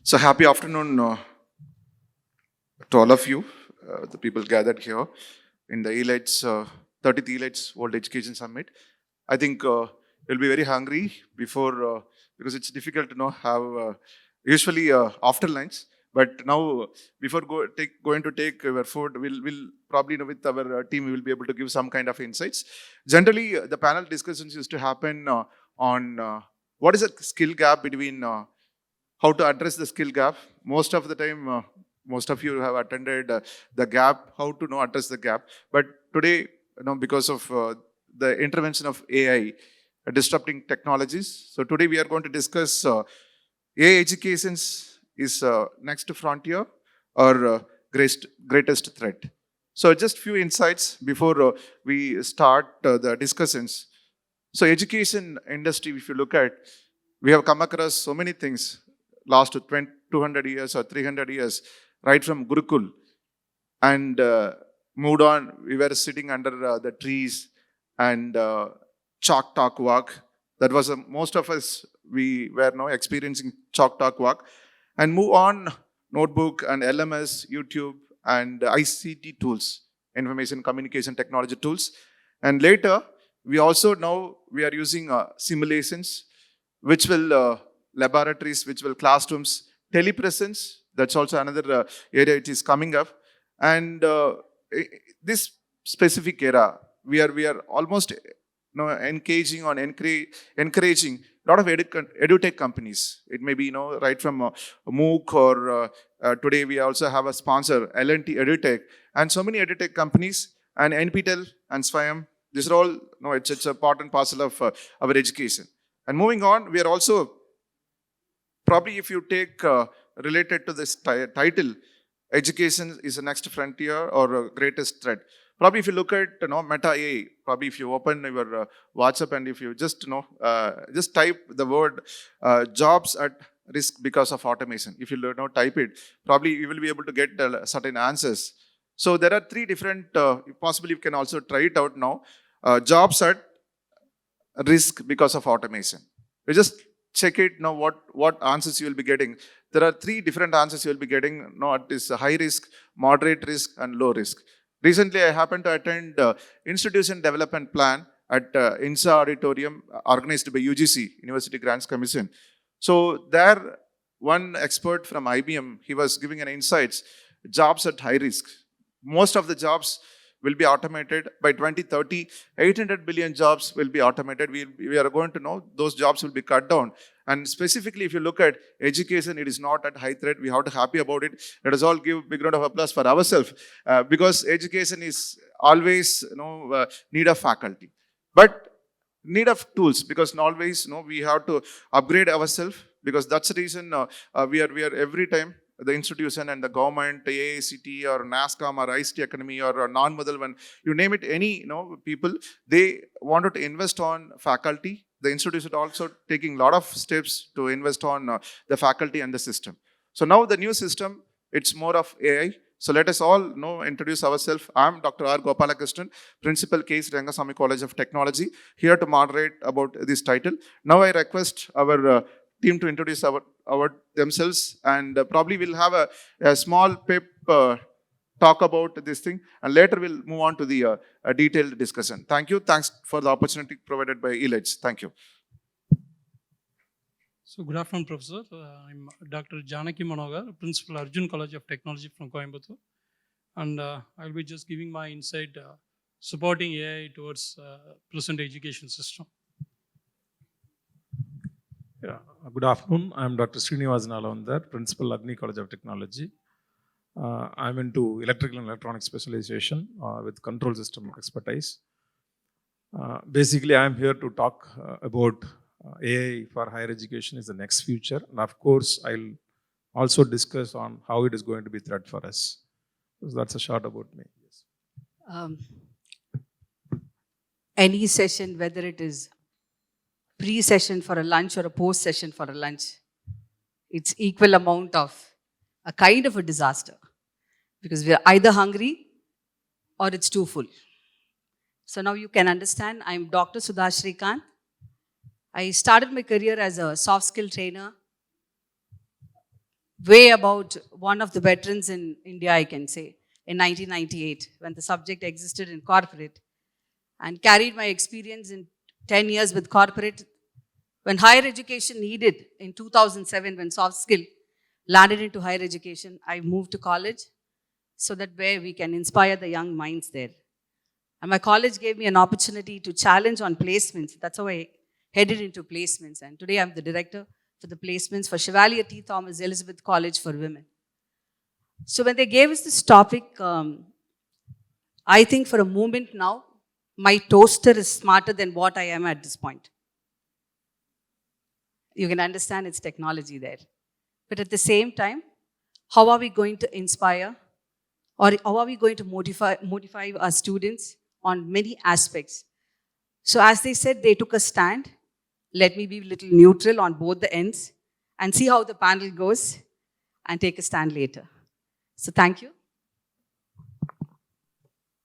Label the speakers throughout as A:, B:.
A: So happy afternoon to all of you, the people gathered here in the Elets, 30th Elets World Education Summit. I think you'll be very hungry before, because it's difficult to have usually after lunch. But now, before going to take our food, we'll probably with our team we will be able to give some kind of insights. Generally, the panel discussions used to happen on what is the skill gap between how to address the skill gap. Most of the time, most of you have attended the gap, how to address the gap. But today, because of the intervention of AI, disrupting technologies. So today we are going to discuss AI educations is next frontier or greatest threat. So just few insights before we start the discussions. So education industry, if you look at, we have come across so many things last 200 years or 300 years, right from Gurukul, and moved on. We were sitting under the trees and chalk talk walk. That was most of us, we were now experiencing chalk talk walk. And move on, notebook and LMS, YouTube and ICT tools, information communication technology tools. And later, we also now we are using simulations, which will laboratories, which will classrooms, telepresence. That's also another area which is coming up. And this specific era, we are almost engaging on encouraging a lot of edutech companies. It may be right from MOOC or today we also have a sponsor, L&T Edutech, and so many edutech companies and NPTEL and SWAYAM. These are all it's a part and parcel of our education. And moving on, we are also probably, if you take related to this title, education is the next frontier or greatest threat. Probably if you look at Meta AI, probably if you open your WhatsApp and if you just just type the word jobs at risk because of automation. If you type it, probably you will be able to get certain answers. So there are three different. Possibly you can also try it out now. Jobs at risk because of automation. You just check it now. What answers you will be getting? There are three different answers you will be getting. It is high risk, moderate risk, and low risk. Recently, I happened to attend Institution Development Plan at INSA Auditorium, organized by UGC, University Grants Commission. So there, one expert from IBM, he was giving an insights, jobs at high risk. Most of the jobs will be automated by 2030. 800 billion jobs will be automated. We are going to know those jobs will be cut down. And specifically, if you look at education, it is not at high threat. We have to be happy about it. Let us all give a big round of applause for ourselves because education is always need of faculty, but need of tools because always we have to upgrade ourselves because that's the reason we are every time. The institution and the government, AICT or NASCOM or ICT Academy or non-model one, you name it, any people, they wanted to invest on faculty. The institution also taking a lot of steps to invest on the faculty and the system. So now the new system, it's more of AI. So let us all introduce ourselves. I'm Dr. R. Gopalakrishnan, Principal K.S.Rangasamy College of Technology, here to moderate about this title. Now I request our team to introduce our themselves, and probably we'll have a small pep talk about this thing, and later we'll move on to the detailed discussion. Thank you. Thanks for the opportunity provided by Elets. Thank you.
B: So good afternoon, Professor. I'm Dr. Janaki Manohar, Principal Arjun College of Technology from Coimbatore, and I'll be just giving my insight supporting AI towards present education system.
C: Yeah. Good afternoon. I'm Dr. Srinivasan Alavandar, Principal Agni College of Technology. I'm into electrical and electronic specialization with control system expertise. Basically, I'm here to talk about AI for higher education is the next future. And of course, I'll also discuss on how it is going to be a threat for us. So that's a short about me. Yes.
D: Any session, whether it is pre-session for a lunch or a post-session for a lunch, it's equal amount of a kind of a disaster because we're either hungry or it's too full. So now you can understand, I'm Dr. Sudha Srikanth. I started my career as a soft skill trainer way about one of the veterans in India, I can say, in 1998, when the subject existed in corporate, and carried my experience in 10 years with corporate. When higher education needed in 2007, when soft skill landed into higher education, I moved to college so that where we can inspire the young minds there. And my college gave me an opportunity to challenge on placements. That's how I headed into placements. And today I'm the director for the placements for Chevalier T. Thomas Elizabeth College for Women. So when they gave us this topic, I think for a moment now, my toaster is smarter than what I am at this point. You can understand it's technology there. But at the same time, how are we going to inspire or how are we going to motivate our students on many aspects? So as they said, they took a stand. Let me be a little neutral on both the ends and see how the panel goes and take a stand later. So thank you.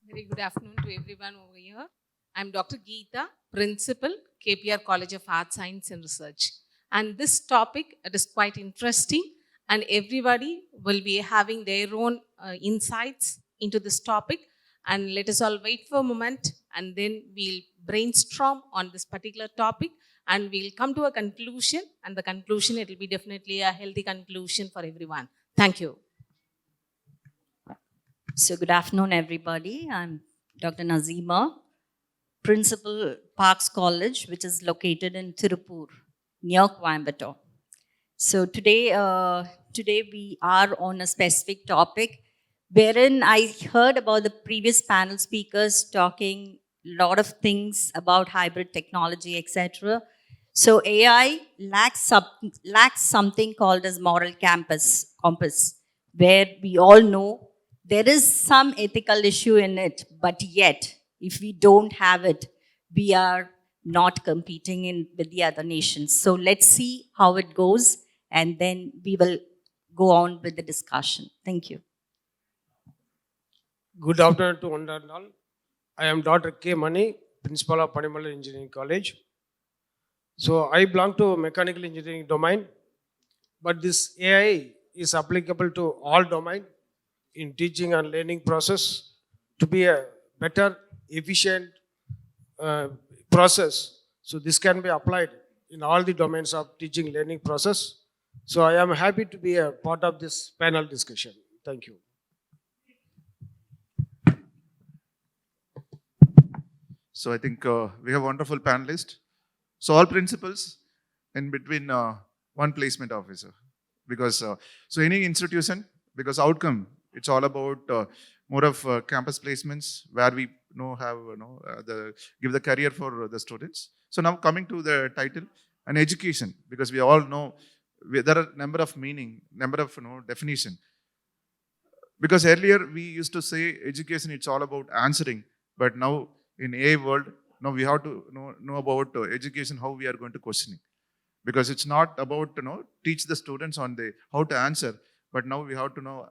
E: Very good afternoon to everyone over here. I'm Dr. Geetha, Principal, KPR College of Arts, Science and Research. And this topic, it is quite interesting, and everybody will be having their own insights into this topic. And let us all wait for a moment, and then we'll brainstorm on this particular topic, and we'll come to a conclusion. And the conclusion, it will be definitely a healthy conclusion for everyone. Thank you.
F: So good afternoon, everybody. I'm Dr. Nazeema, Principal, Parks College, which is located in Tirupur, near Coimbatore. So today we are on a specific topic wherein I heard about the previous panel speakers talking a lot of things about hybrid technology, etc. So AI lacks something called as moral compass, where we all know there is some ethical issue in it, but yet, if we don't have it, we are not competing with the other nations. So let's see how it goes, and then we will go on with the discussion. Thank you.
G: Good afternoon to one and all. I am Dr. K. Mani, Principal of Panimalar Engineering College. So I belong to mechanical engineering domain, but this AI is applicable to all domain in teaching and learning process to be a better, efficient process. So this can be applied in all the domains of teaching learning process. So I am happy to be a part of this panel discussion. Thank you.
A: So I think we have wonderful panelists. So all principals in between one placement officer. Because so any institution, because outcome, it's all about more of campus placements where we have give the career for the students. So now coming to the title, and education, because we all know there are number of meaning, number of definition. Because earlier we used to say education, it's all about answering, but now in AI world, now we have to know about education, how we are going to questioning. Because it's not about teach the students on the how to answer, but now we have to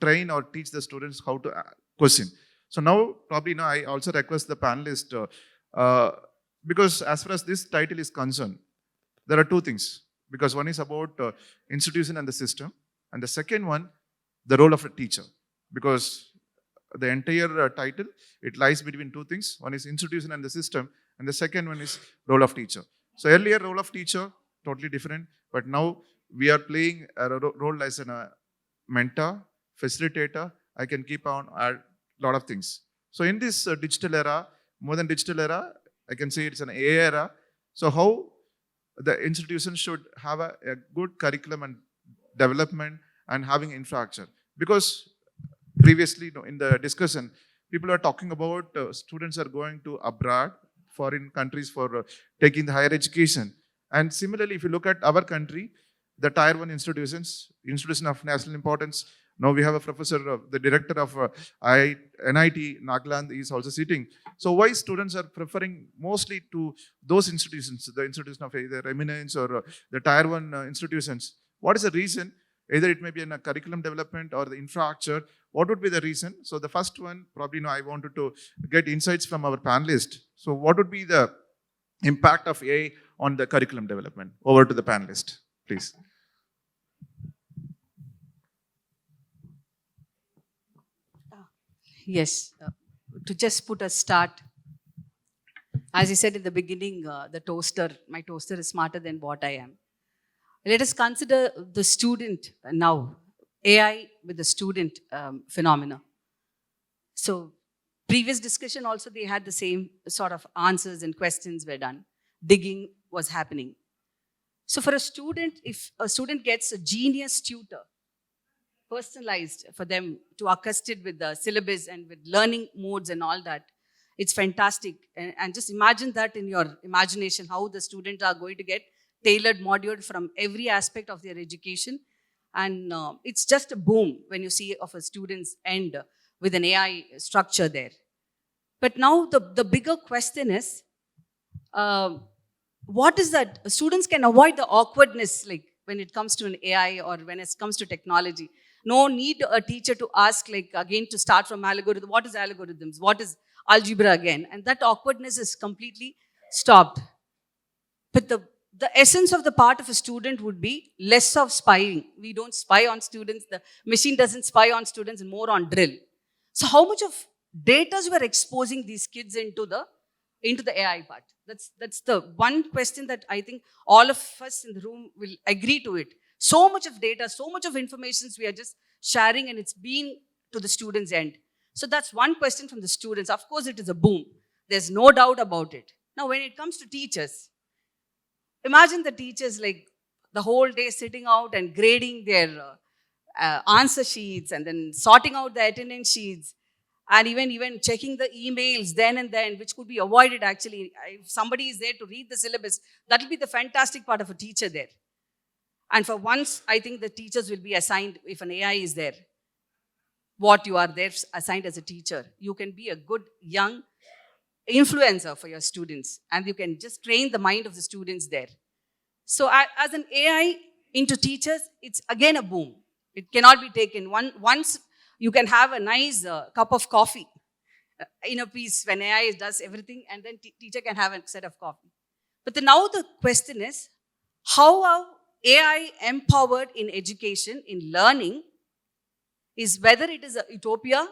A: train or teach the students how to question. So now probably I also request the panelist because as far as this title is concerned, there are two things. Because one is about institution and the system, and the second one, the role of a teacher. Because the entire title, it lies between two things. One is institution and the system, and the second one is role of teacher. So earlier role of teacher, totally different, but now we are playing a role as a mentor, facilitator. I can keep on add a lot of things. So in this digital era, more than digital era, I can say it's an AI era. So how the institution should have a good curriculum and development and having infrastructure. Because previously in the discussion, people are talking about students are going to abroad, foreign countries for taking the higher education. And similarly, if you look at our country, the tier 1 institutions, institution of national importance, now we have a professor, the director of NIT, Nagaland is also sitting. So why students are preferring mostly to those institutions, the institution of either eminence or the tier 1 institutions? What is the reason? Either it may be in a curriculum development or the infrastructure. What would be the reason? So the first one, probably I wanted to get insights from our panelists. So what would be the impact of AI on the curriculum development? Over to the panelist, please.
D: Yes, to just put a start, as I said in the beginning, my toaster is smarter than what I am. Let us consider the student now, AI with the student phenomena. So, previous discussion also, they had the same sort of answers and questions were done. Digging was happening. So, for a student, if a student gets a genius tutor, personalized for them to accustomed with the syllabus and with learning modes and all that, it's fantastic. And just imagine that in your imagination, how the students are going to get tailored module from every aspect of their education. And it's just a boom when you see of a student's end with an AI structure there. But now the bigger question is, what is that? Students can avoid the awkwardness, like when it comes to an AI or when it comes to technology. No need a teacher to ask, like, again, to start from algorithm. What is algorithms? What is algebra again? And that awkwardness is completely stopped. But the essence of the part of a student would be less of spying. We don't spy on students. The machine doesn't spy on students, and more on drill. So how much of data we are exposing these kids into the AI part? That's the one question that I think all of us in the room will agree to it. So much of data, so much of information we are just sharing, and it's been to the students' end. So that's one question from the students. Of course, it is a boom. There's no doubt about it. Now, when it comes to teachers, imagine the teachers like the whole day sitting out and grading their answer sheets and then sorting out the attendance sheets and even checking the emails then and then, which could be avoided actually. If somebody is there to read the syllabus, that will be the fantastic part of a teacher there. And for once, I think the teachers will be assigned, if an AI is there, what you are there assigned as a teacher. You can be a good young influencer for your students, and you can just train the mind of the students there. So as an AI into teachers, it's again a boom. It cannot be taken. Once you can have a nice cup of coffee in a piece when AI does everything, and then teacher can have a set of coffee. But now the question is, how are AI empowered in education, in learning, is whether it is a utopia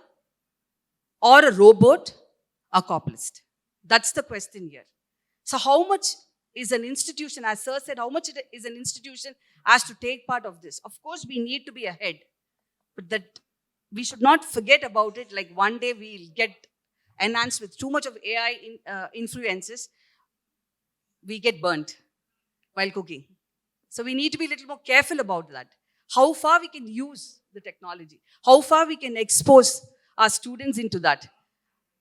D: or a robot, a copylist. That's the question here. So how much is an institution, as Sir said, how much is an institution has to take part of this? Of course, we need to be ahead, but that we should not forget about it. Like one day we'll get enhanced with too much of AI influences, we get burnt while cooking. So we need to be a little more careful about that. How far we can use the technology, how far we can expose our students into that.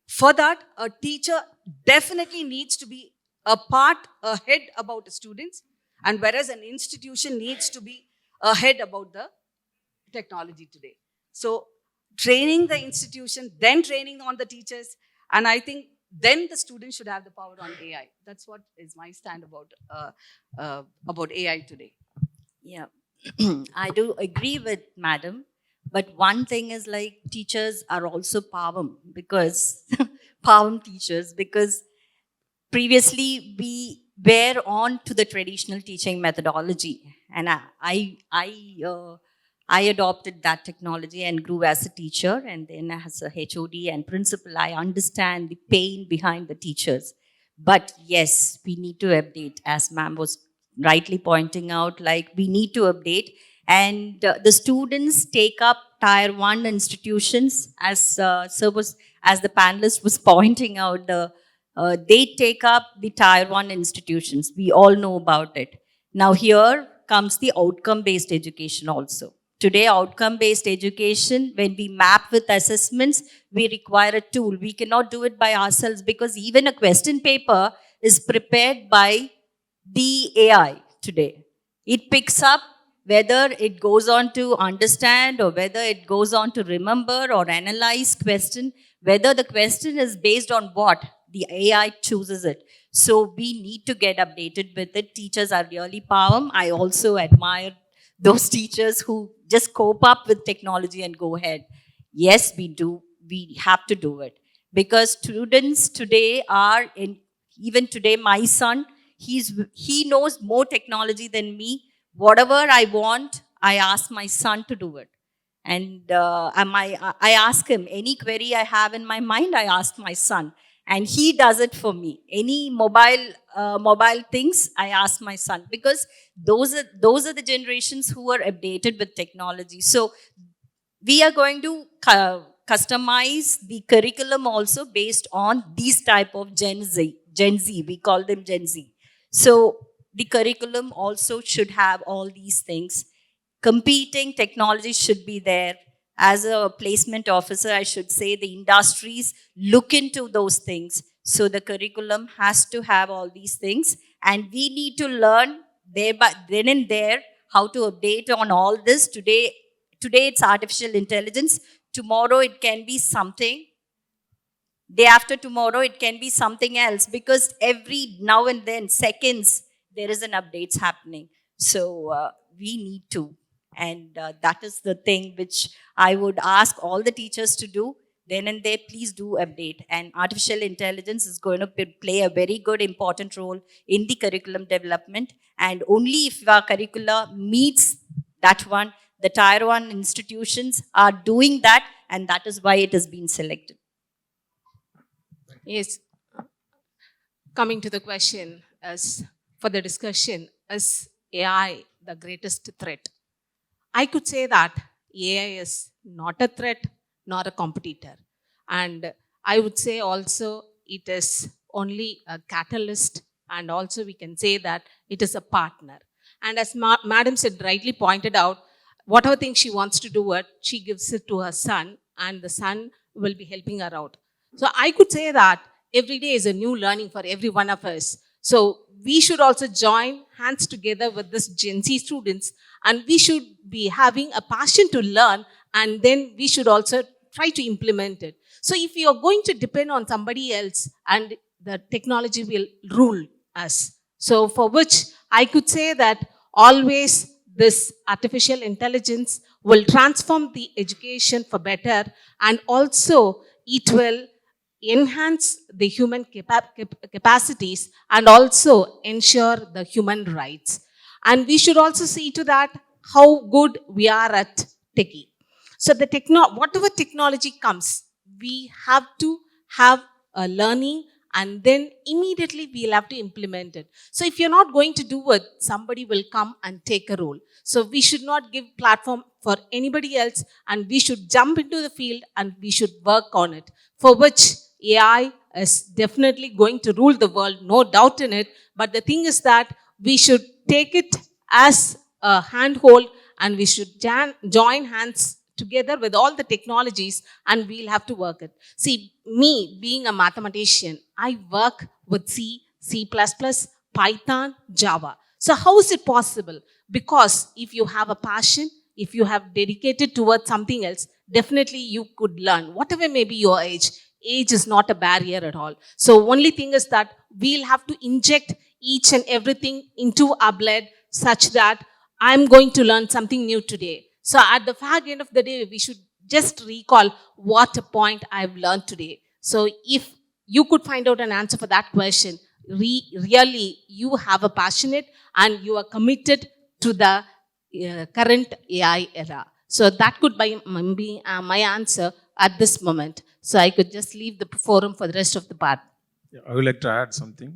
D: For that, a teacher definitely needs to be a part ahead about the students, and whereas an institution needs to be ahead about the technology today. So training the institution, then training on the teachers, and I think then the students should have the power on AI. That's what is my stand about AI today.
F: Yeah, I do agree with Madam. But one thing is like teachers are also PAVM because PAVM teachers, because previously we were on to the traditional teaching methodology, and I adopted that technology and grew as a teacher, and then as a HOD and principal, I understand the pain behind the teachers. But yes, we need to update, as ma'am was rightly pointing out, like we need to update. And the students take up tier 1 institutions, as as the panelist was pointing out, they take up the tier 1 institutions. We all know about it. Now here comes the outcome-based education also. Today, outcome-based education, when we map with assessments, we require a tool. We cannot do it by ourselves because even a question paper is prepared by the AI today. It picks up whether it goes on to understand or whether it goes on to remember or analyze question, whether the question is based on what, the AI chooses it. So we need to get updated with it. Teachers are really powerful. I also admire those teachers who just cope up with technology and go ahead. Yes, we do. We have to do it. Because students today are in, even today, my son, he knows more technology than me. Whatever I want, I ask my son to do it. And I ask him, any query I have in my mind, I ask my son. And he does it for me. Any mobile things, I ask my son. Because those are the generations who are updated with technology. So we are going to customize the curriculum also based on these type of Gen Z, we call them Gen Z. So the curriculum also should have all these things. Competing technology should be there. As a placement officer, I should say the industries look into those things. So the curriculum has to have all these things, and we need to learn then and there how to update on all this. Today it's artificial intelligence. Tomorrow it can be something. Day after tomorrow it can be something else, because every now and then, seconds, there is an updates happening. So we need to. And that is the thing which I would ask all the teachers to do. Then and there, please do update. And artificial intelligence is going to play a very good, important role in the curriculum development. And only if our curricula meets that one, the Tier 1 institutions are doing that, and that is why it has been selected.
E: Yes. Coming to the question, as for the discussion, is AI the greatest threat? I could say that AI is not a threat nor a competitor. And I would say also it is only a catalyst, and also we can say that it is a partner. And as Madam said, rightly pointed out, whatever thing she wants to do it, she gives it to her son, and the son will be helping her out. So I could say that every day is a new learning for every one of us. So we should also join hands together with this Gen Z students, and we should be having a passion to learn, and then we should also try to implement it. So if you are going to depend on somebody else, and the technology will rule us. So for which I could say that always this artificial intelligence will transform the education for better, and also it will enhance the human capacities and also ensure the human rights. And we should also see to that how good we are at techie. So the whatever technology comes, we have to have a learning, and then immediately we'll have to implement it. So if you're not going to do it, somebody will come and take a role. So we should not give platform for anybody else, and we should jump into the field and we should work on it, for which AI is definitely going to rule the world, no doubt in it. But the thing is that we should take it as a handhold, and we should join hands together with all the technologies, and we'll have to work it. See, me being a mathematician, I work with C, C++, Python, Java. So how is it possible? Because if you have a passion, if you have dedicated towards something else, definitely you could learn, whatever may be your age. Age is not a barrier at all. So only thing is that we'll have to inject each and everything into our blood, such that I'm going to learn something new today. So at the fag end of the day, we should just recall what a point I've learned today. So if you could find out an answer for that question, really you have a passionate and you are committed to the current AI era. So that could be my answer at this moment. So I could just leave the forum for the rest of the part.
C: Yeah, I would like to add something.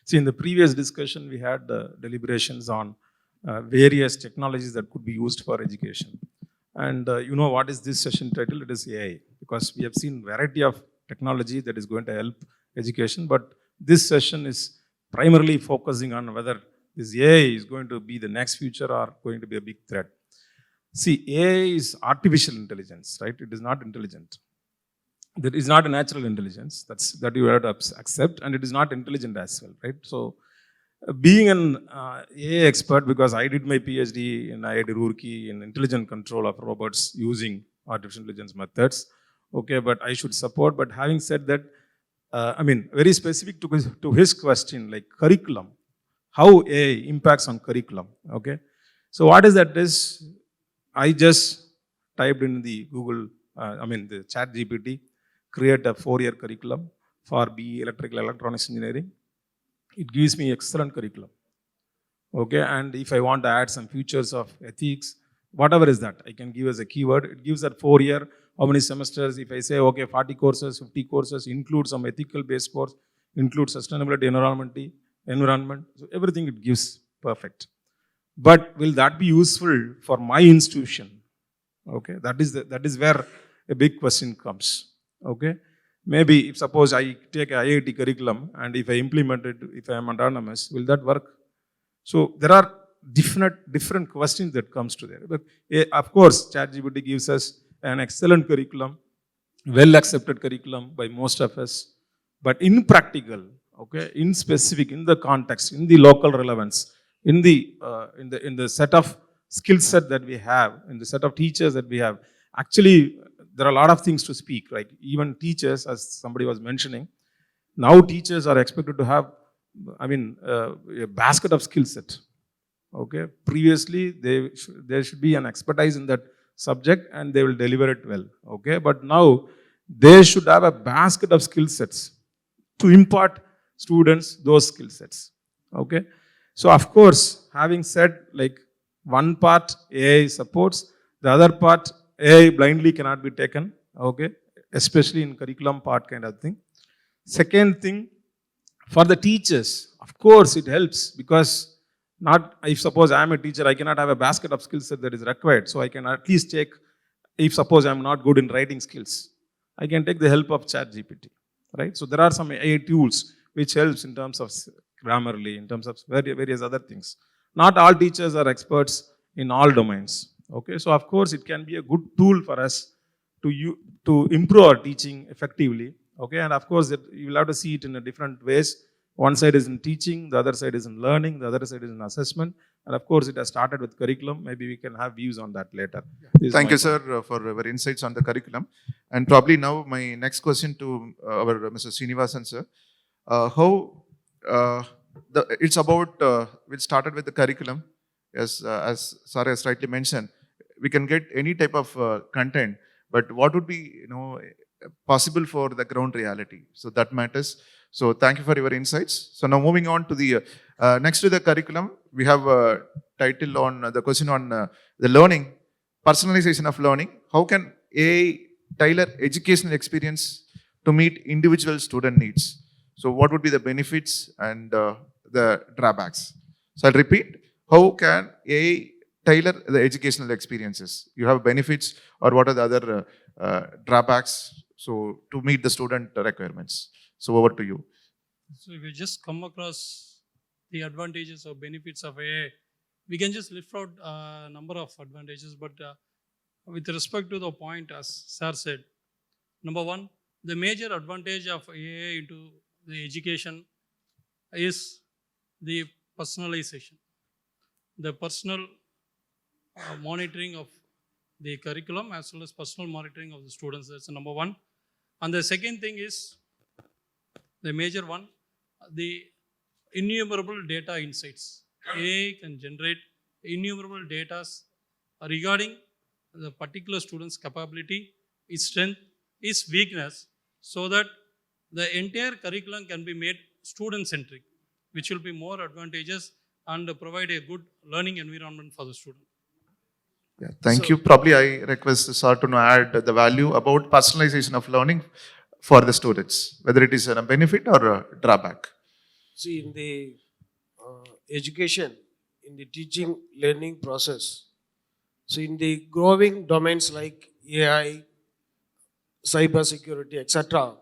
C: See, in the previous discussion, we had deliberations on various technologies that could be used for education. And you know what is this session title? It is AI, because we have seen variety of technology that is going to help education. But this session is primarily focusing on whether this AI is going to be the next future or going to be a big threat. See, AI is artificial intelligence, right? It is not intelligent. That is not a natural intelligence. That you have to accept, and it is not intelligent as well, right? So, being an AI expert, because I did my PhD in IIT Roorkee in intelligent control of robots using artificial intelligence methods. Okay, but I should support. But having said that, very specific to his question, like curriculum, how AI impacts on curriculum. Okay, so what is that? Is I just typed in the Google, the Chat GPT, create a 4-year curriculum for BE Electrical Electronics Engineering. It gives me excellent curriculum. Okay, and if I want to add some features of ethics, whatever is that, I can give as a keyword. It gives that 4 year, how many semesters. If I say, okay, 40 courses, 50 courses, include some ethical based course, include sustainability, environment, so everything it gives perfect. But will that be useful for my institution? Okay, that is where a big question comes. Okay, maybe if suppose I take a IIT curriculum and if I implement it, if I am autonomous, will that work? So there are different questions that comes to there. But of course, ChatGPT gives us an excellent curriculum, well accepted curriculum by most of us. But in practical, okay, in specific, in the context, in the local relevance, in the set of skill set that we have, in the set of teachers that we have, actually there are a lot of things to speak. Like even teachers, as somebody was mentioning, now teachers are expected to have, a basket of skill set. Okay, previously there should be an expertise in that subject and they will deliver it well. Okay, but now they should have a basket of skill sets to impart students those skill sets. Okay, so of course, having said, like, one part AI supports, the other part AI blindly cannot be taken. Okay, especially in curriculum part kind of thing. Second thing, for the teachers, of course it helps, because not, if suppose I am a teacher, I cannot have a basket of skill set that is required. So I can at least take, if suppose I am not good in writing skills, I can take the help of ChatGPT, right? So there are some AI tools which helps in terms of Grammarly, in terms of various other things. Not all teachers are experts in all domains. Okay, so of course it can be a good tool for us to improve our teaching effectively. Okay, and of course you will have to see it in a different ways. One side is in teaching, the other side is in learning, the other side is in assessment. And of course, it has started with curriculum. Maybe we can have views on that later.
A: Thank you, sir, for your insights on the curriculum. And probably now my next question to our Mr. Srinivasan, sir. It's about, we started with the curriculum. As Sir has rightly mentioned, we can get any type of content, but what would be, possible for the ground reality? So that matters. So thank you for your insights. So now moving on to the, next to the curriculum, we have a title on the question on the learning, personalization of learning. How can AI tailor educational experience to meet individual student needs? So what would be the benefits and the drawbacks? So I'll repeat, how can AI tailor the educational experiences? You have benefits, or what are the other drawbacks, so to meet the student requirements? So over to you.
B: So if we just come across the advantages or benefits of AI, we can just lift out a number of advantages. But with respect to the point, as Sir said, number one, the major advantage of AI into the education is the personalization, the personal monitoring of the curriculum as well as personal monitoring of the students. That's number one. And the second thing is, the major one, the innumerable data insights. AI can generate innumerable data regarding the particular student's capability, his strength, his weakness, so that the entire curriculum can be made student-centric, which will be more advantageous and provide a good learning environment for the student.
A: Yeah, thank you. Probably I request Sir to add the value about personalization of learning for the students, whether it is a benefit or a drawback.
G: See, in the education, in the teaching learning process, so in the growing domains like AI, cyber security, etc.,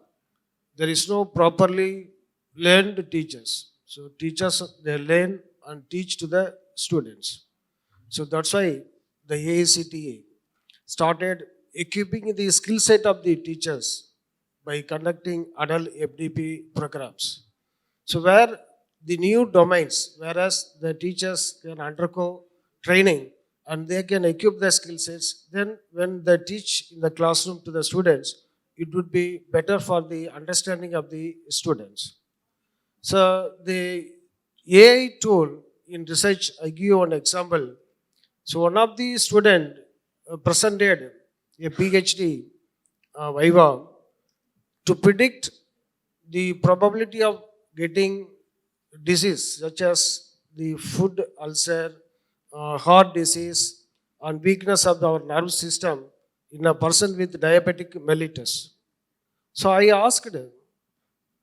G: there is no properly learned teachers. So teachers, they learn and teach to the students. So that's why the AICTE started equipping the skill set of the teachers by conducting adult FDP programs. So where the new domains, whereas the teachers can undergo training and they can equip their skill sets, then when they teach in the classroom to the students, it would be better for the understanding of the students. So the AI tool in research, I give you an example. So one of the student presented a PhD viva to predict the probability of getting disease such as the food ulcer, heart disease, on weakness of our nervous system in a person with diabetic mellitus. So I asked,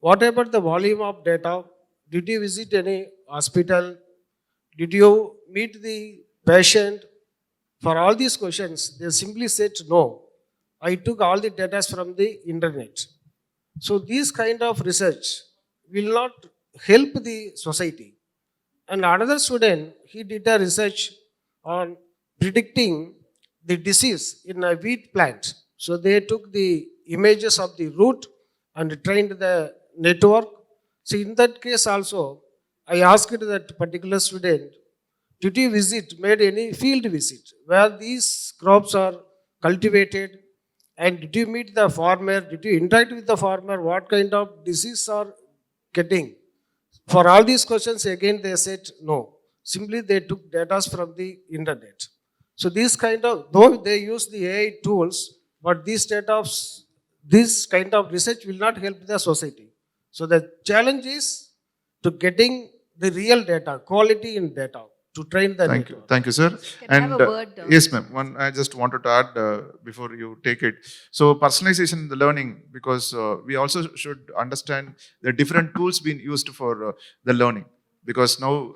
G: what about the volume of data? Did you visit any hospital? Did you meet the patient? For all these questions, they simply said no. I took all the data from the internet. So this kind of research will not help the society. And another student, he did a research on predicting the disease in a wheat plant. So they took the images of the root and trained the network. So in that case also, I asked that particular student, did you made any field visit where these crops are cultivated? And did you meet the farmer? Did you interact with the farmer? What kind of disease are getting? For all these questions, again, they said no. Simply they took data from the internet. So this kind of, though they use the AI tools, but this kind of research will not help the society. So the challenge is to getting the real data, quality in data, to train the network.
A: Thank you, sir.
D: Can I have a word?
A: Yes, ma'am. One, I just wanted to add before you take it. So personalization in the learning, because we also should understand the different tools being used for the learning. Because now,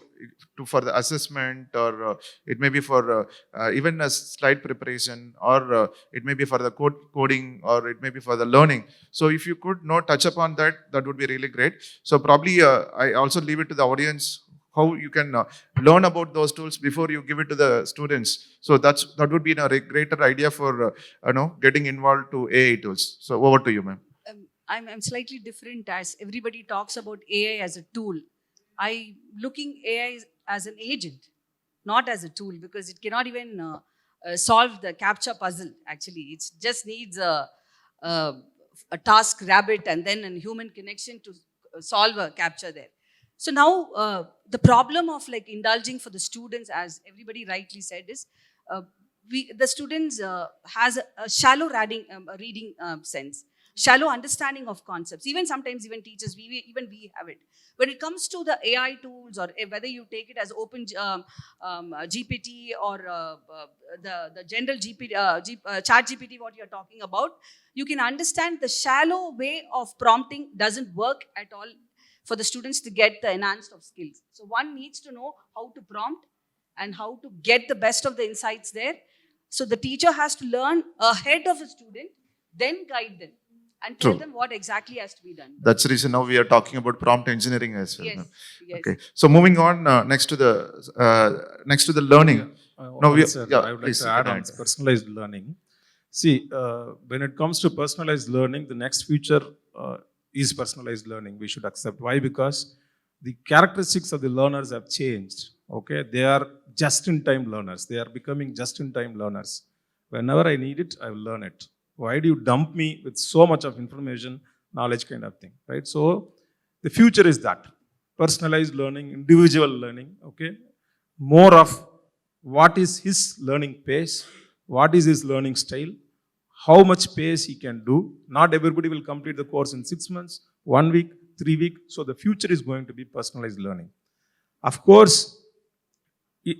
A: for the assessment, or it may be for even a slide preparation, or it may be for the coding, or it may be for the learning. So if you could touch upon that, that would be really great. So probably I also leave it to the audience how you can learn about those tools before you give it to the students. So that would be a greater idea for getting involved to AI tools. So over to you, ma'am.
D: I'm slightly different, as everybody talks about AI as a tool. I looking AI as an agent, not as a tool, because it cannot even solve the captcha puzzle. Actually, it just needs a task rabbit and then a human connection to solve a captcha there. So now the problem of like indulging for the students, as everybody rightly said, is the students has a shallow reading sense, shallow understanding of concepts. Even sometimes, even teachers, we have it. When it comes to the AI tools, or whether you take it as open GPT or the general chat GPT, what you're talking about, you can understand the shallow way of prompting doesn't work at all for the students to get the enhanced of skills. So one needs to know how to prompt and how to get the best of the insights there. So the teacher has to learn ahead of the student, then guide them and tell them what exactly has to be done.
A: That's the reason now we are talking about prompt engineering as well.
D: Yes, yes.
A: Okay. So moving on, next to the learning.
C: I would like to add on personalized learning. See, when it comes to personalized learning, the next future is personalized learning. We should accept. Why? Because the characteristics of the learners have changed. Okay, they are just-in-time learners. They are becoming just-in-time learners. Whenever I need it, I will learn it. Why do you dump me with so much of information, knowledge kind of thing, right? So the future is that. Personalized learning, individual learning, okay? More of what is his learning pace, what is his learning style, how much pace he can do. Not everybody will complete the course in 6 months, 1 week, 3 weeks. So the future is going to be personalized learning. Of course,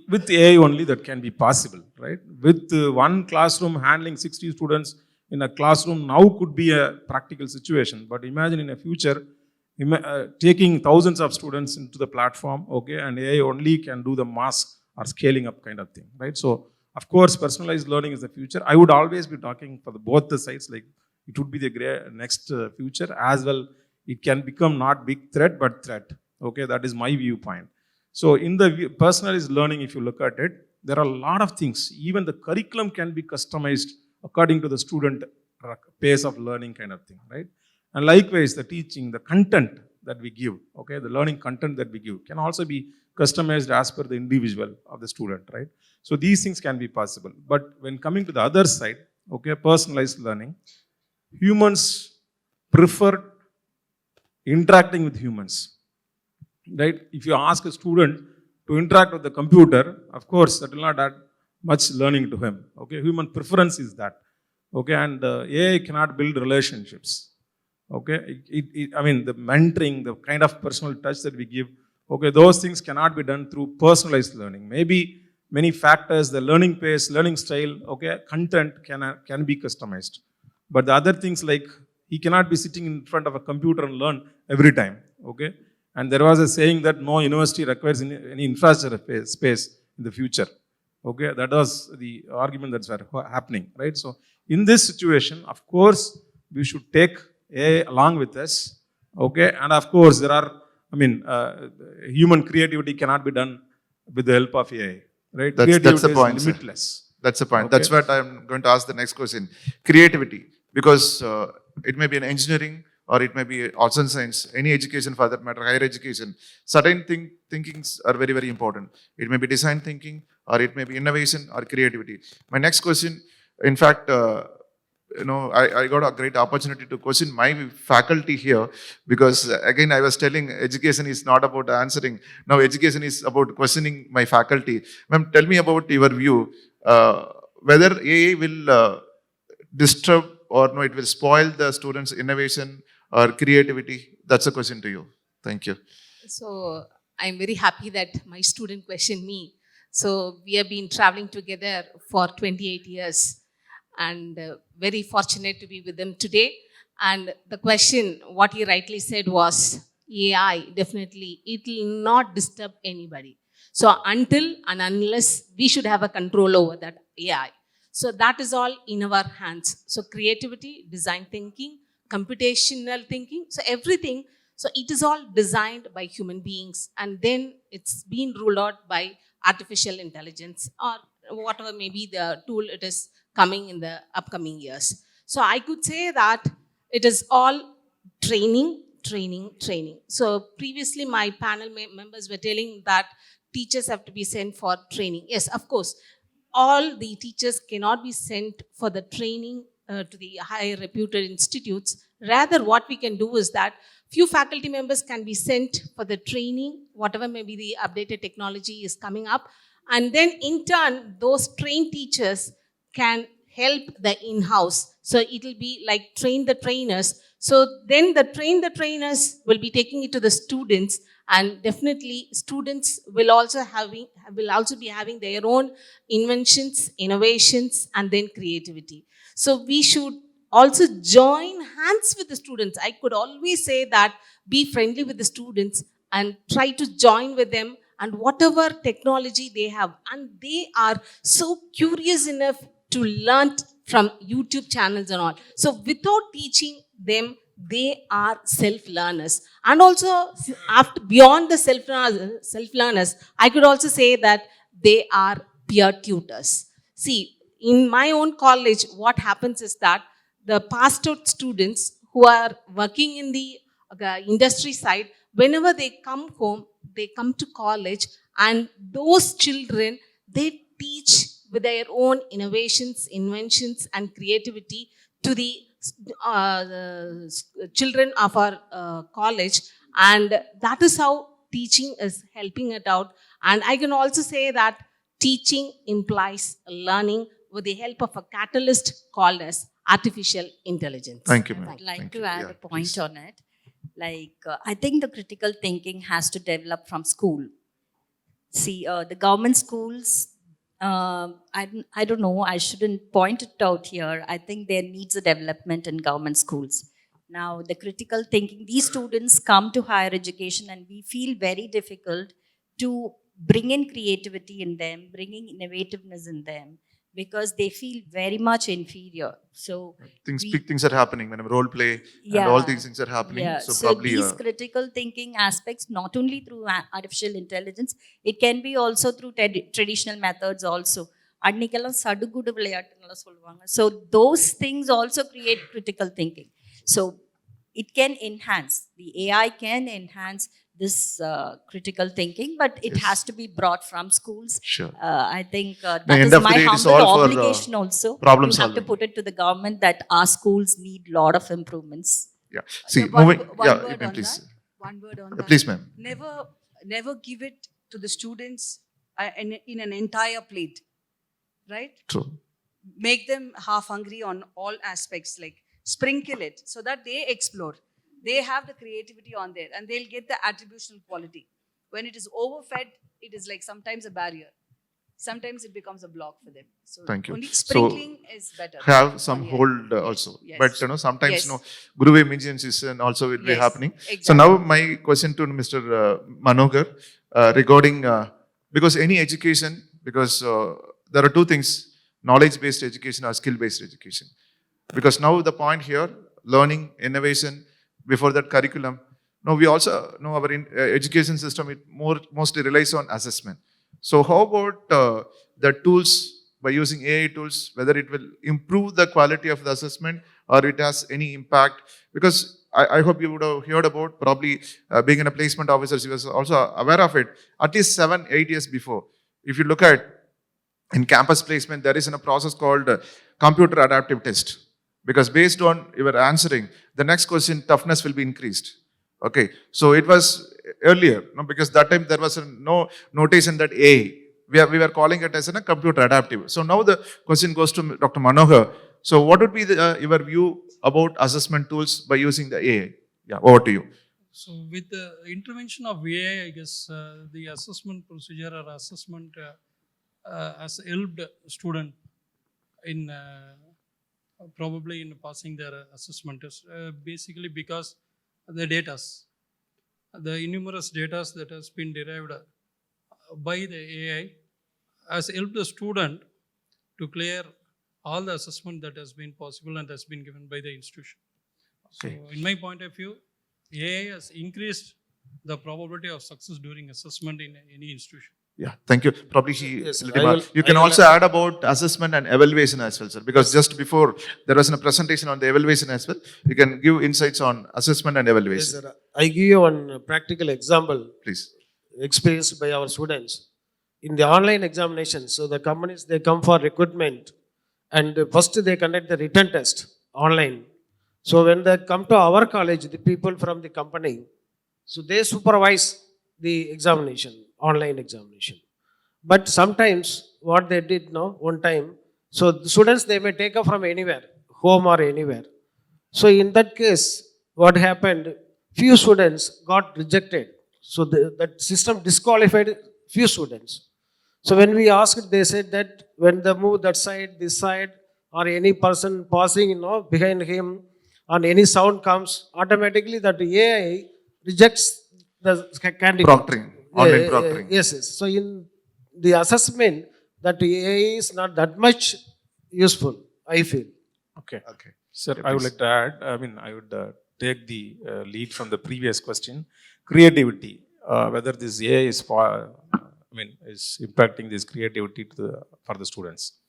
C: with AI only that can be possible, right? With one classroom handling 60 students in a classroom now could be a practical situation. But imagine in a future, taking thousands of students into the platform, okay, and AI only can do the mass or scaling up kind of thing, right? So, of course, personalized learning is the future. I would always be talking for both the sides, like it would be the next future as well. It can become not big threat, but threat, okay? That is my viewpoint. So, in the personalized learning, if you look at it, there are a lot of things. Even the curriculum can be customized according to the student pace of learning kind of thing, right? And likewise, the teaching, the content that we give, okay, the learning content that we give can also be customized as per the individual of the student, right? So these things can be possible. But when coming to the other side, okay, personalized learning, humans prefer interacting with humans, right? If you ask a student to interact with the computer, of course, that will not add much learning to him, okay? Human preference is that, okay? And AI cannot build relationships. Okay, I mean, the mentoring, the kind of personal touch that we give, okay, those things cannot be done through personalized learning. Maybe many factors, the learning pace, learning style, okay, content can be customized. But the other things like he cannot be sitting in front of a computer and learn every time, okay? And there was a saying that no university requires any infrastructure space in the future, okay? That was the argument that's happening, right? So in this situation, of course, we should take AI along with us, okay? And of course, there are, human creativity cannot be done with the help of AI, right?
A: That's the
C: Creativity
A: point,
C: is
A: sir.
C: limitless.
A: That's the point.
C: Okay.
A: That's what I'm going to ask the next question. Creativity, because it may be an engineering or it may be arts and science, any education for that matter, higher education. Certain thinkings are very, very important. It may be design thinking or it may be innovation or creativity. My next question, in fact, I got a great opportunity to question my faculty here, because again, I was telling education is not about answering. Now education is about questioning my faculty. Ma'am, tell me about your view, whether AI will disturb or no, it will spoil the students' innovation or creativity. That's a question to you. Thank you.
E: So I'm very happy that my student questioned me. So we have been traveling together for 28 years and very fortunate to be with them today. And the question, what he rightly said was, AI, definitely, it will not disturb anybody. So until and unless we should have a control over that AI. So that is all in our hands. So creativity, design thinking, computational thinking, so everything. So it is all designed by human beings, and then it's been ruled out by artificial intelligence or whatever may be the tool it is coming in the upcoming years. So I could say that it is all training. So previously my panel members were telling that teachers have to be sent for training. Yes, of course, all the teachers cannot be sent for the training to the high reputed institutes. Rather, what we can do is that few faculty members can be sent for the training, whatever may be the updated technology is coming up. And then in turn, those trained teachers can help the in-house. So it will be like train the trainers. So then the trainers will be taking it to the students, and definitely students will also be having their own inventions, innovations, and then creativity. So we should also join hands with the students. I could always say that be friendly with the students and try to join with them and whatever technology they have. And they are so curious enough to learn from YouTube channels and all. So without teaching them, they are self-learners. And also, after beyond the self-learners, I could also say that they are peer tutors. See, in my own college, what happens is that the passed out students who are working in the industry side, whenever they come home, they come to college, and those children, they teach with their own innovations, inventions, and creativity to the children of our college. And that is how teaching is helping it out. And I can also say that teaching implies learning with the help of a catalyst called as artificial intelligence.
A: Thank you, ma'am.
F: I'd like
A: Thank
F: to
A: you.
F: add
A: Yeah,
F: a point
A: please.
F: on it. I think the critical thinking has to develop from school. See, the government schools, I don't know, I shouldn't point it out here. I think there needs a development in government schools. Now, the critical thinking, these students come to higher education and we feel very difficult to bring in creativity in them, bringing innovativeness in them, because they feel very much inferior. So
A: Big things are happening when role play and all these things are happening.
F: Yeah.
A: So
F: So
A: probably
F: these critical thinking aspects, not only through artificial intelligence, it can be also through traditional methods also. So those things also create critical thinking. So it can enhance, the AI can enhance this critical thinking, but it
A: Yes.
F: has to be brought from schools.
A: Sure.
F: I think that
A: end
F: is
A: of the
F: my
A: day, it is
F: humble
A: all for,
F: obligation also.
A: problem
F: You have to
A: solving.
F: put it to the government that our schools need lot of improvements.
A: Yeah. See,
D: One
A: moving.
D: word
A: Yeah,
D: on
A: ma'am, please.
D: that. One word on that.
A: Please, ma'am.
D: Never give it to the students in an entire plate, right?
A: True.
D: Make them half hungry on all aspects, like sprinkle it so that they explore. They have the creativity on there and they'll get the attributional quality. When it is overfed, it is like sometimes a barrier. sometimes it becomes a block for them. So
A: Thank you.
D: only
A: So,
D: sprinkling is better.
A: have some
D: on AI.
A: hold
D: Yes,
A: also.
D: yes.
A: But sometimes
D: Yes.
A: Guruve Minions is also will be
D: Yes,
A: happening.
D: exactly.
A: So now my question to Mr. Manohar regarding because any education, because there are two things: knowledge-based education or skill-based education. Because now the point here, learning, innovation, before that curriculum. Now we also know our education system, it mostly relies on assessment. So how about the tools, by using AI tools, whether it will improve the quality of the assessment or it has any impact? Because I hope you would have heard about probably being in a placement officer, you was also aware of it at least 7-8 years before. If you look at in campus placement, there is a process called computer adaptive test. Because based on your answering, the next question toughness will be increased. Okay, so it was earlier, no, because that time there was no notation that A. We were calling it as a computer adaptive. So now the question goes to Dr. Manohar. So what would be your view about assessment tools by using the AI? Yeah, over to you.
B: So with the intervention of AI, I guess the assessment procedure or assessment has helped student in probably in passing their assessment test, basically because the datas, the numerous datas that has been derived by the AI has helped the student to clear all the assessment that has been possible and has been given by the institution.
A: Okay.
B: So in my point of view, AI has increased the probability of success during assessment in any institution.
A: Yeah, thank you. Probably
G: Yes, sir.
A: you can also add about assessment and evaluation as well, sir. Because just before there was a presentation on the evaluation as well. You can give insights on assessment and
G: Yes,
A: evaluation.
G: sir. I give you one practical example
A: Please.
G: experienced by our students. In the online examination, so the companies, they come for recruitment and first they conduct the written test online. So when they come to our college, the people from the company, so they supervise the examination, online examination. But sometimes what they did now, one time, so the students, they may take up from anywhere, home or anywhere. So in that case, what happened, few students got rejected. So that system disqualified few students. So when we asked, they said that when they move that side, this side, or any person passing, behind him, and any sound comes, automatically that AI rejects the candidate.
A: Proctoring, online proctoring.
G: Yes, yes. So in the assessment, that AI is not that much useful, I feel.
C: Okay.
A: Okay.
C: Sir,
A: Yeah,
C: I would
A: please.
C: like to add, I would take the lead from the previous question. Creativity, whether this AI is impacting this creativity for the students.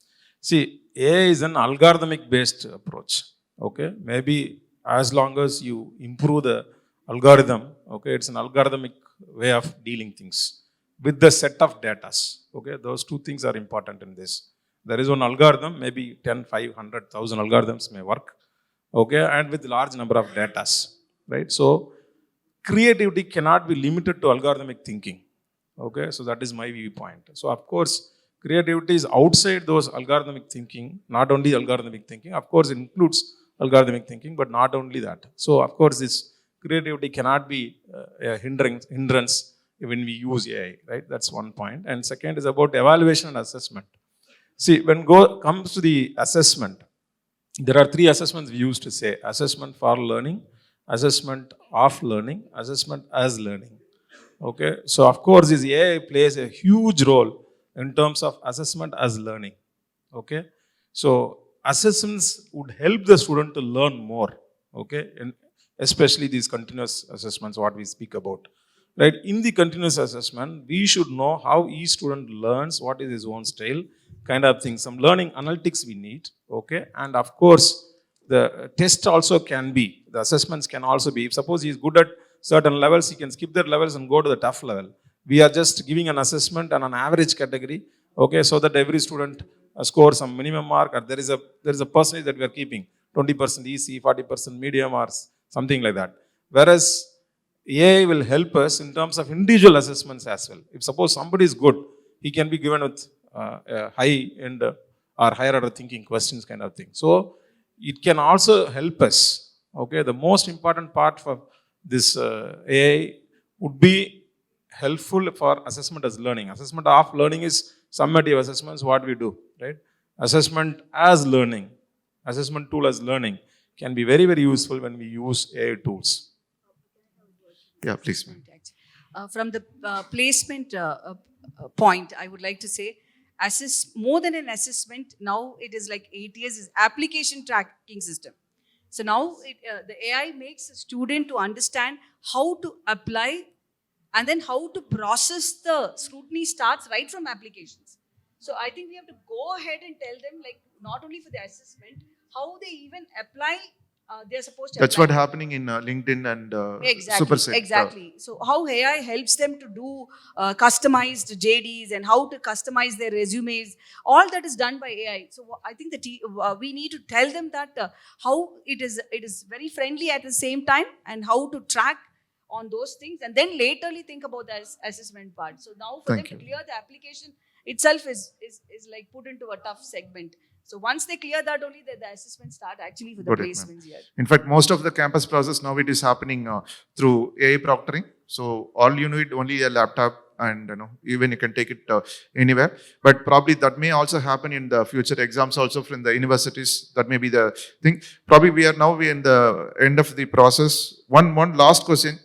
C: See, AI is an algorithmic based approach. Okay, maybe as long as you improve the algorithm, okay, it's an algorithmic way of dealing things with the set of datas. Okay, those two things are important in this. There is one algorithm, maybe 10, 500, 1,000 algorithms may work, okay, and with large number of datas, right? So creativity cannot be limited to algorithmic thinking, okay? So that is my viewpoint. So of course, creativity is outside those algorithmic thinking, not only algorithmic thinking, of course it includes algorithmic thinking, but not only that. So of course this creativity cannot be a hindrance when we use AI, right? That's one point. And second is about evaluation and assessment. See, when comes to the assessment, there are three assessments we used to say: assessment for learning, assessment of learning, assessment as learning. Okay, so of course this AI plays a huge role in terms of assessment as learning. Okay, so assessments would help the student to learn more. Okay, and especially these continuous assessments, what we speak about. Right, in the continuous assessment, we should know how each student learns, what is his own style, kind of thing. Some learning analytics we need, okay, and of course, the test also can be, the assessments can also be, if suppose he is good at certain levels, he can skip their levels and go to the tough level. We are just giving an assessment and an average category, okay, so that every student scores some minimum mark, or there is a percentage that we are keeping, 20% easy, 40% medium, or something like that. Whereas AI will help us in terms of individual assessments as well. If suppose somebody is good, he can be given with high end or higher order thinking questions, kind of thing. So it can also help us. Okay, the most important part for this AI would be helpful for assessment as learning. Assessment of learning is summative assessments, what we do, right? Assessment as learning, assessment tool as learning can be very, very useful when we use AI tools.
A: Yeah, please, ma'am.
D: From the placement point, I would like to say, more than an assessment, now it is like 8 years is application tracking system. So now the AI makes a student to understand how to apply and then how to process the scrutiny starts right from applications. So I think we have to go ahead and tell them, like, not only for the assessment, how they even apply. They're supposed to.
A: That's
D: apply.
A: what happening in LinkedIn and
D: Exactly,
A: Superset.
D: exactly. So how AI helps them to do customized JDs and how to customize their resumes, all that is done by AI. So I think we need to tell them that how it is very friendly at the same time and how to track on those things, and then laterly think about the assessment part. So now for
A: Thank
D: them
A: you.
D: to clear the application itself is like put into a tough segment. So once they clear that, only the assessments start actually for the
A: Got it, ma'am.
D: placements here.
A: In fact, most of the campus process now it is happening through AI proctoring. So all you need only a laptop, and even you can take it anywhere. But probably that may also happen in the future exams also from the universities. That may be the thing. Probably we are in the end of the process. One last question.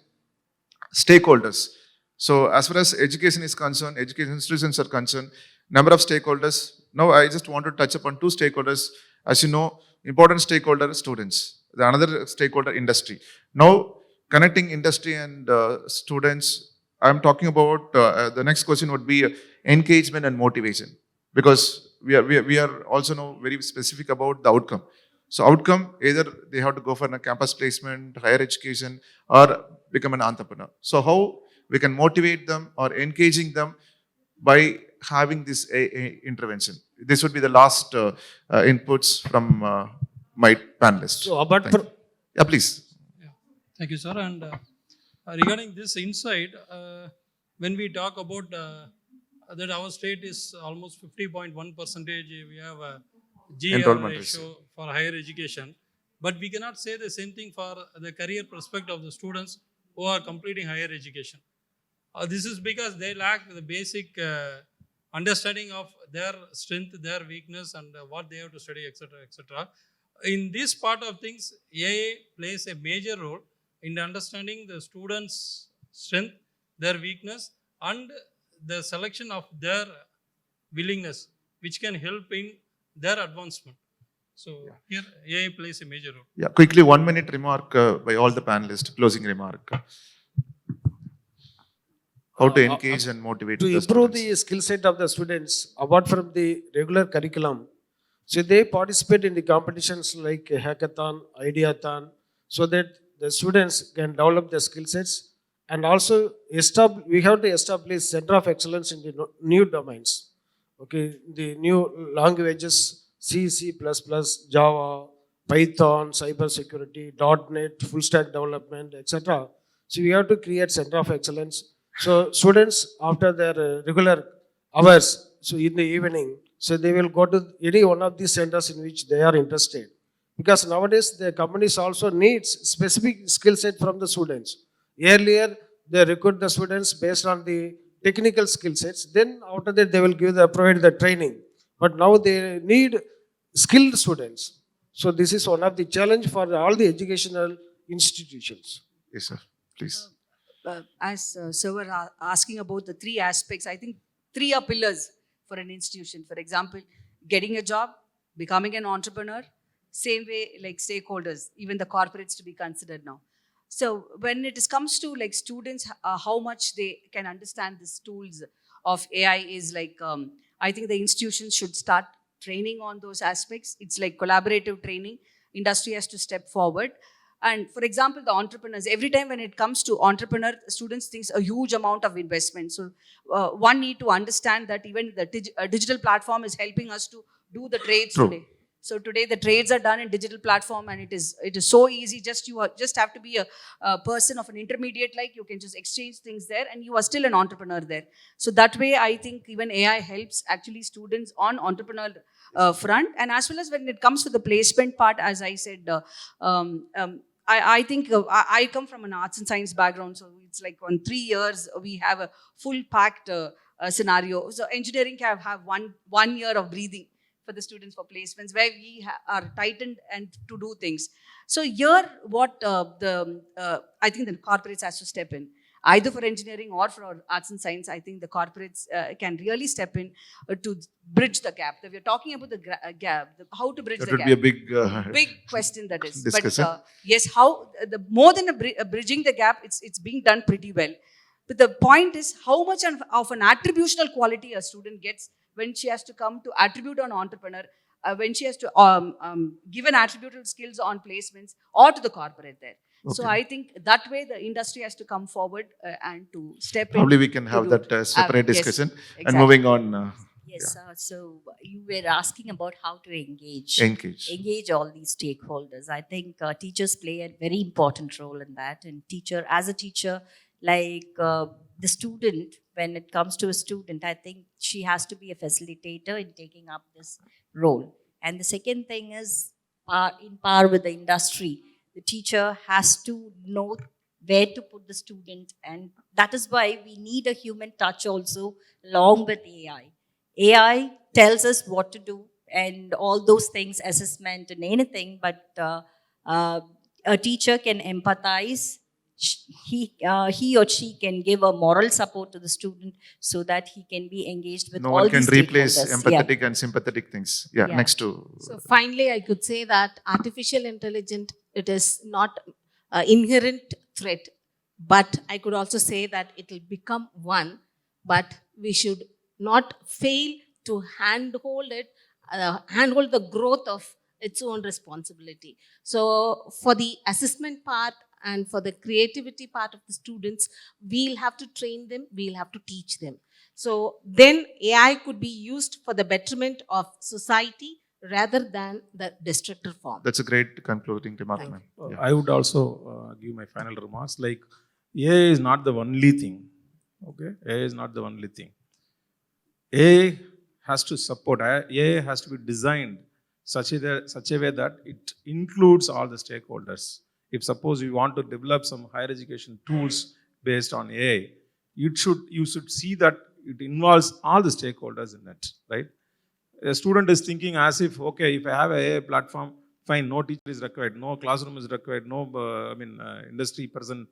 A: Stakeholders. So as far as education is concerned, education institutions are concerned, number of stakeholders. Now I just want to touch upon two stakeholders. As you know, important stakeholder students. The another stakeholder industry. Now connecting industry and students. I'm talking about the next question would be engagement and motivation, because we are also now very specific about the outcome. So outcome, either they have to go for a campus placement, higher education, or become an entrepreneur. So how we can motivate them or engaging them by having this intervention? This would be the last inputs from my panelists.
G: So apart
A: Thank
G: from
A: you. Yeah, please.
B: Yeah. Thank you, sir. And regarding this insight, when we talk about that our state is almost 50.1%, we have a GR
A: Enrollment
B: ratio for higher education, but we cannot say the same thing for the career prospect of the students who are completing higher education. This is because they lack the basic understanding of their strength, their weakness, and what they have to study, etc., etc. In this part of things, AI plays a major role in understanding the students' strength, their weakness, and the selection of their willingness, which can help in their advancement. So here AI plays a major role.
A: Yeah, quickly 1 minute remark by all the panelists, closing remark. How to engage and motivate
G: to
A: the
G: improve
A: students.
G: the skill set of the students, apart from the regular curriculum, so they participate in the competitions like hackathon, ideathon, so that the students can develop their skill sets, and also we have to establish center of excellence in the new domains. Okay, the new languages, C, C++, Java, Python, cyber security, .NET, full stack development, etc. So we have to create center of excellence. So students, after their regular hours, so in the evening, so they will go to any one of these centers in which they are interested. Because nowadays the companies also needs specific skill set from the students. Earlier, they recruit the students based on the technical skill sets. Then after that, they will provide the training. But now they need skilled students. So this is one of the challenge for all the educational institutions.
A: Yes, sir. Please.
D: As sir were asking about the three aspects, I think three are pillars for an institution. For example, getting a job, becoming an entrepreneur, same way like stakeholders, even the corporates to be considered now. So when it comes to like students, how much they can understand these tools of AI is like, I think the institutions should start training on those aspects. It's like collaborative training. Industry has to step forward. And for example, the entrepreneurs, every time when it comes to entrepreneur, students think a huge amount of investment. So one need to understand that even the digital platform is helping us to do the trades today. So today the trades are done in digital platform, and it is so easy. You just have to be a person of an intermediate, like you can just exchange things there, and you are still an entrepreneur there. So that way, I think even AI helps actually students on entrepreneur front, and as well as when it comes to the placement part, as I said, I think I come from an arts and science background, so it's like on 3 years we have a full packed scenario. So engineering can have one year of breathing for the students for placements, where we are tightened and to do things. So here, what I think the corporates has to step in, either for engineering or for arts and science. I think the corporates can really step in to bridge the gap. We're talking about the gap, how to bridge
A: That
D: the
A: would
D: gap.
A: be a big
D: Big question that is.
A: discussion.
D: But yes, how the more than bridging the gap, it's being done pretty well. But the point is how much of an attributional quality a student gets when she has to come to attribute on entrepreneur, when she has to give an attributable skills on placements or to the corporate there. So
A: Okay.
D: I think that way the industry has to come forward and to step in.
A: Probably we can
D: to
A: have
D: do
A: that
D: it.
A: separate
D: Yes,
A: discussion. And
D: exactly.
A: moving on,
F: Yes, so you were asking about how to engage.
A: engage.
F: All these stakeholders. I think teachers play a very important role in that. And as a teacher, like the student, when it comes to a student, I think she has to be a facilitator in taking up this role. And the second thing is, in par with the industry, the teacher has to know where to put the student. And that is why we need a human touch also along with AI. AI tells us what to do and all those things, assessment and anything, but a teacher can empathize. He or she can give a moral support to the student so that he can be engaged with
A: No
F: all
A: one can
F: these
A: replace
F: stakeholders.
A: empathetic and sympathetic things. Yeah,
F: Yeah.
A: next to.
E: So finally, I could say that artificial intelligence, it is not an inherent threat, but I could also say that it will become one, but we should not fail to handhold the growth of its own responsibility. So for the assessment part and for the creativity part of the students, we'll have to train them, we'll have to teach them. So then AI could be used for the betterment of society rather than the destructive form.
A: That's a great concluding remark, ma'am. Yeah.
C: I would also give my final remarks. Like, AI is not the only thing. Okay, AI is not the only thing. AI has to support. AI has to be designed such a way that it includes all the stakeholders. If suppose you want to develop some higher education tools based on AI, you should see that it involves all the stakeholders in it, right? A student is thinking as if, okay, if I have an AI platform, fine, no teacher is required, no classroom is required, no industry person,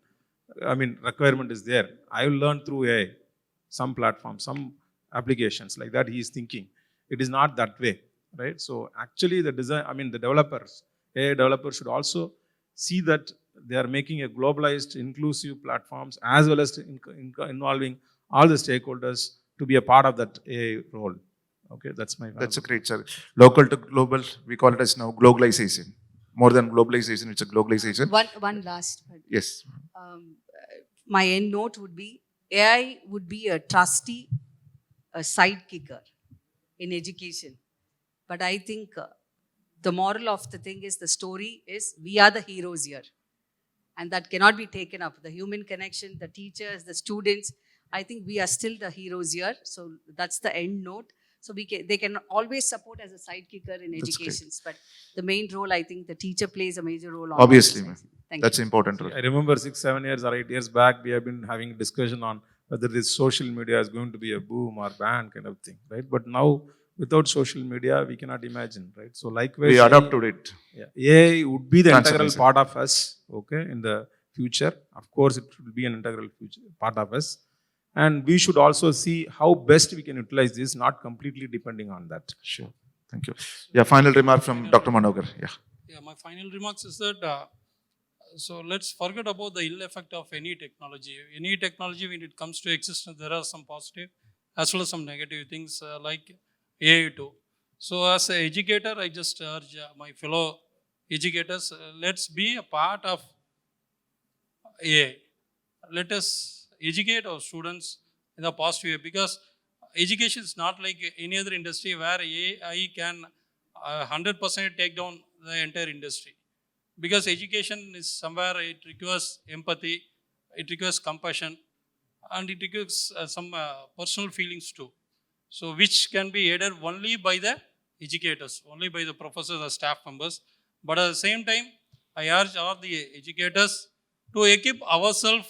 C: requirement is there. I will learn through AI, some platform, some applications like that. He is thinking. It is not that way, right? So actually, the developers, AI developers should also see that they are making a globalized, inclusive platforms as well as involving all the stakeholders to be a part of that AI role. Okay, that's my.
A: That's a great, sir. Local to global, we call it as now globalization. More than globalization, it's a globalization.
D: One last.
A: Yes.
D: My end note would be AI would be a trusty, a sidekicker in education. But I think the moral of the thing is, the story is, we are the heroes here. And that cannot be taken up. The human connection, the teachers, the students, I think we are still the heroes here. So that's the end note. So they can always support as a sidekicker in educations. But the main role, I think the teacher plays a major role. On
A: Obviously,
D: all
A: ma'am.
D: sides. Thank
A: That's
D: you.
A: important role.
C: I remember 6, 7 years or 8 years back, we have been having a discussion on whether this social media is going to be a boom or ban kind of thing, right? But now, without social media, we cannot imagine, right? So likewise,
A: We adapt to it.
C: AI would be the integral
A: Transformation.
C: part of us, okay, in the future. Of course, it will be an integral part of us. And we should also see how best we can utilize this, not completely depending on that.
A: Sure. Thank you. Yeah, final remark from Dr. Manohar. Yeah.
B: Yeah, my final remarks is that, so let's forget about the ill effect of any technology. Any technology, when it comes to existence, there are some positive as well as some negative things like AI too. So as an educator, I just urge my fellow educators, let's be a part of AI. Let us educate our students in a positive way, because education is not like any other industry where AI can 100% take down the entire industry. Because education is somewhere, it requires empathy, it requires compassion, and it requires some personal feelings too. So which can be aided only by the educators, only by the professors or staff members. But at the same time, I urge all the educators to equip ourselves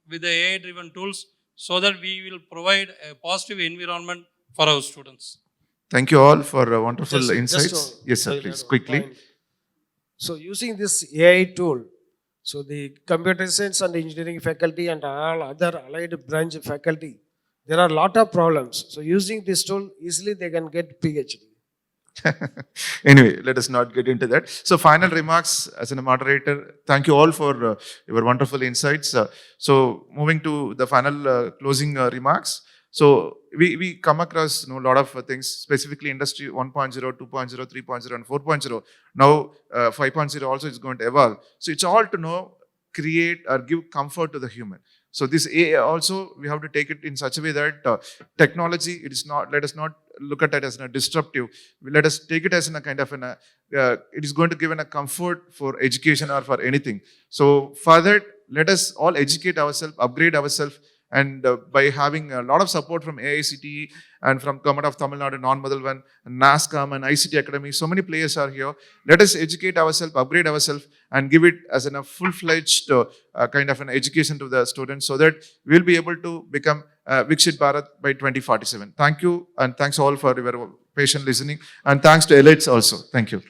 B: with the AI-driven tools so that we will provide a positive environment for our students.
A: Thank you all for wonderful
G: Just
A: insights.
G: to-
A: Yes, sir,
G: I'll
A: please,
G: add one
A: quickly.
G: point. So using this AI tool, so the computer science and engineering faculty and all other allied branch faculty, there are a lot of problems. So using this tool, easily they can get PhD.
A: Anyway, let us not get into that. So, final remarks as a moderator. Thank you all for your wonderful insights. So, moving to the final closing remarks. So, we come across a lot of things, specifically industry 1.0, 2.0, 3.0, and 4.0. Now, 5.0 also is going to evolve. So, it's all to know, create, or give comfort to the human. So this AI also, we have to take it in such a way that technology, it is not, let us not look at it as a disruptive. Let us take it as a kind of it is going to give a comfort for education or for anything. So for that, let us all educate ourselves, upgrade ourselves, and by having a lot of support from AICTE and from Government of Tamil Nadu, Non-Model and NASCOM and ICT Academy, so many players are here. Let us educate ourselves, upgrade ourselves, and give it as a full-fledged kind of an education to the students, so that we will be able to become Vikshit Bharat by 2047. Thank you, and thanks all for your patient listening, and thanks to Elets also. Thank you.